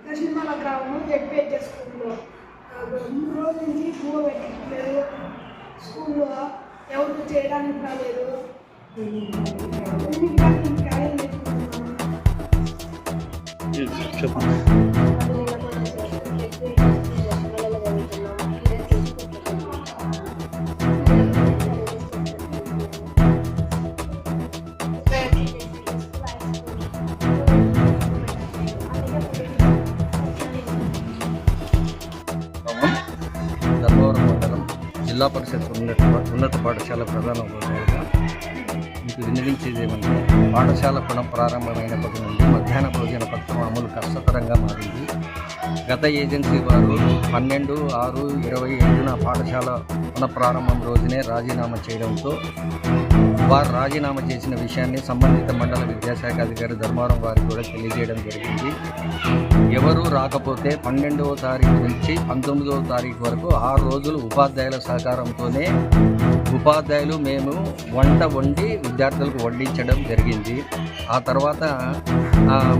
దశనిమల గ్రామము జెడ్పీహెచ్ఎస్ స్కూల్లో 3 రోజుల నుంచి పువ్వు పెట్టలేదు. స్కూల్లో ఎవరు చేయడానికి రాలేదు. ధర్మవరం మండలం జిల్లా పరిషత్ ఉన్నత పాఠశాల ప్రధాన ఉపాధ్యాయులుగా మీకు వినియోగించేది ఏమంటే పాఠశాల పునఃప్రారంభమైనప్పటి నుండి మధ్యాహ్న భోజన పథకం అమలు కష్టతరంగా మారింది. గత ఏజెన్సీ వారు 12/6/2027 పాఠశాల పునఃప్రారంభం రోజునే రాజీనామా చేయడంతో వారు రాజీనామా చేసిన విషయాన్ని సంబంధిత మండల విద్యాశాఖ అధికారి ధర్మవరం వారికి కూడా తెలియజేయడం జరిగింది. ఎవరూ రాకపోతే 12వ తారీఖు నుంచి 19వ తారీఖు వరకు 6 రోజులు ఉపాధ్యాయుల సహకారంతోనే ఉపాధ్యాయులు మేము వంట వండి విద్యార్థులకు వడ్డించడం జరిగింది. ఆ తర్వాత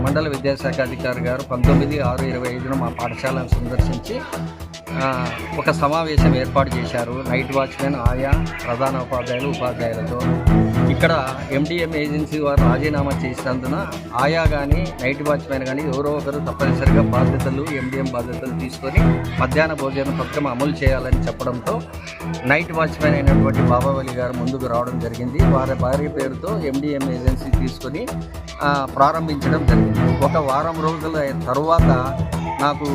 మండల విద్యాశాఖ అధికారి గారు 19/6/25 మా పాఠశాలను సందర్శించి ఒక సమావేశం ఏర్పాటు చేశారు. నైట్ వాచ్మెన్ ఆయా ప్రధాన ఉపాధ్యాయులతో. ఇక్కడ MDM ఏజెన్సీ వారు రాజీనామా చేసినందున ఆయా కానీ నైట్ వాచ్మెన్ కానీ ఎవరో ఒకరు తప్పనిసరిగా MDM బాధ్యతలు తీసుకొని మధ్యాహ్న భోజన పథకం అమలు చేయాలని చెప్పడంతో నైట్ వాచ్మెన్ అయినటువంటి బాబావలి గారు ముందుకు రావడం జరిగింది. వారి భార్య పేరుతో MDM ఏజెన్సీ తీసుకొని ప్రారంభించడం జరిగింది. ఒక వారం రోజుల తరువాత నాకు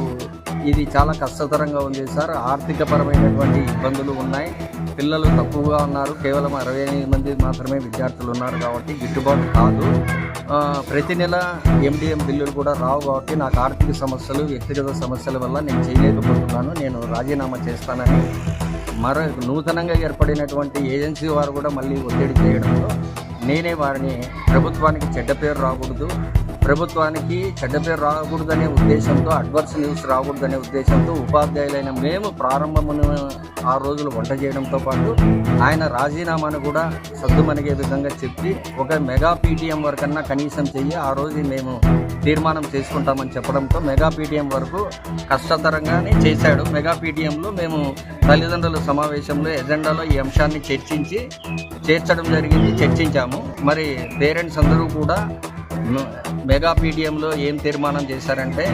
ఇది చాలా కష్టతరంగా ఉంది సార్, ఆర్థికపరమైనటువంటి ఇబ్బందులు ఉన్నాయి, పిల్లలు తక్కువగా ఉన్నారు, కేవలం 68 మంది మాత్రమే విద్యార్థులు ఉన్నారు కాబట్టి గిట్టుబాటు కాదు, ప్రతి నెల MDM బిల్లులు కూడా రావు కాబట్టి నాకు ఆర్థిక సమస్యలు వ్యక్తిగత సమస్యల వల్ల నేను చేయలేకపోతున్నాను, నేను రాజీనామా చేస్తానని నూతనంగా ఏర్పడినటువంటి ఏజెన్సీ వారు కూడా మళ్ళీ ఒత్తిడి చేయడంతో నేనే వారిని ప్రభుత్వానికి చెడ్డ పేరు రాకూడదనే ఉద్దేశంతో, అడ్వర్స్ న్యూస్ రాకూడదనే ఉద్దేశంతో ఉపాధ్యాయులైన మేము ప్రారంభమున 6 రోజులు వంట చేయడంతో పాటు ఆయన రాజీనామాను కూడా సద్దుమణిగే విధంగా చెప్పి ఒక మెగా PTM వరకన్నా కనీసం చెయ్యి, ఆ రోజు మేము తీర్మానం చేసుకుంటామని చెప్పడంతో మెగా PTM వరకు కష్టతరంగానే చేశాడు. మెగా PTMలో మేము తల్లిదండ్రుల సమావేశంలో ఎజెండాలో ఈ అంశాన్ని చేర్చడం జరిగింది, చర్చించాము. మరి పేరెంట్స్ అందరూ కూడా మెగా PTMలో ఏం తీర్మానం చేశారంటే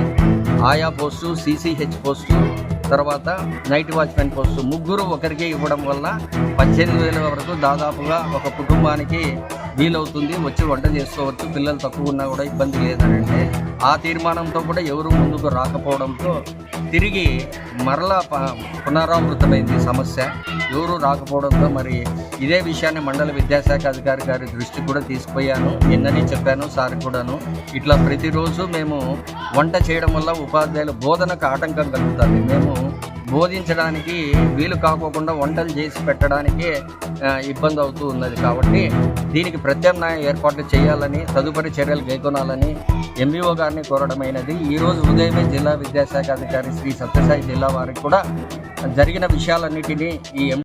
ఆయా పోస్టు, CCH పోస్టు, తర్వాత నైట్ వాచ్మెన్ పోస్టు ముగ్గురు ఒకరికే ఇవ్వడం వల్ల 18,000 వరకు దాదాపుగా ఒక కుటుంబానికి వీలవుతుంది, వచ్చి వంట చేసుకోవచ్చు, పిల్లలు తక్కువ ఉన్నా కూడా ఇబ్బంది లేదని అంటే ఆ తీర్మానంతో కూడా ఎవరు ముందుకు రాకపోవడంతో తిరిగి మరలా పునరావృతమైంది సమస్య. ఎవరు రాకపోవడంతో మరి ఇదే విషయాన్ని మండల విద్యాశాఖ అధికారి గారి దృష్టికి కూడా తీసుకుపోయాను, నిన్ననే చెప్పాను సార్ కూడాను. ఇట్లా ప్రతిరోజు మేము వంట చేయడం వల్ల ఉపాధ్యాయుల బోధనకు ఆటంకం కలుగుతుంది, మేము బోధించడానికి వీలు కాకోకుండా వంటలు చేసి పెట్టడానికి ఇబ్బంది అవుతూ ఉన్నది. కాబట్టి దీనికి ప్రత్యామ్నాయ ఏర్పాట్లు చేయాలని, తదుపరి చర్యలు కైకొనాలని MBO గారిని కోరడమైనది. ఈరోజు ఉదయమే జిల్లా విద్యాశాఖ అధికారి శ్రీ సత్యసాయి జిల్లా వారికి కూడా జరిగిన విషయాలన్నిటినీ ఈ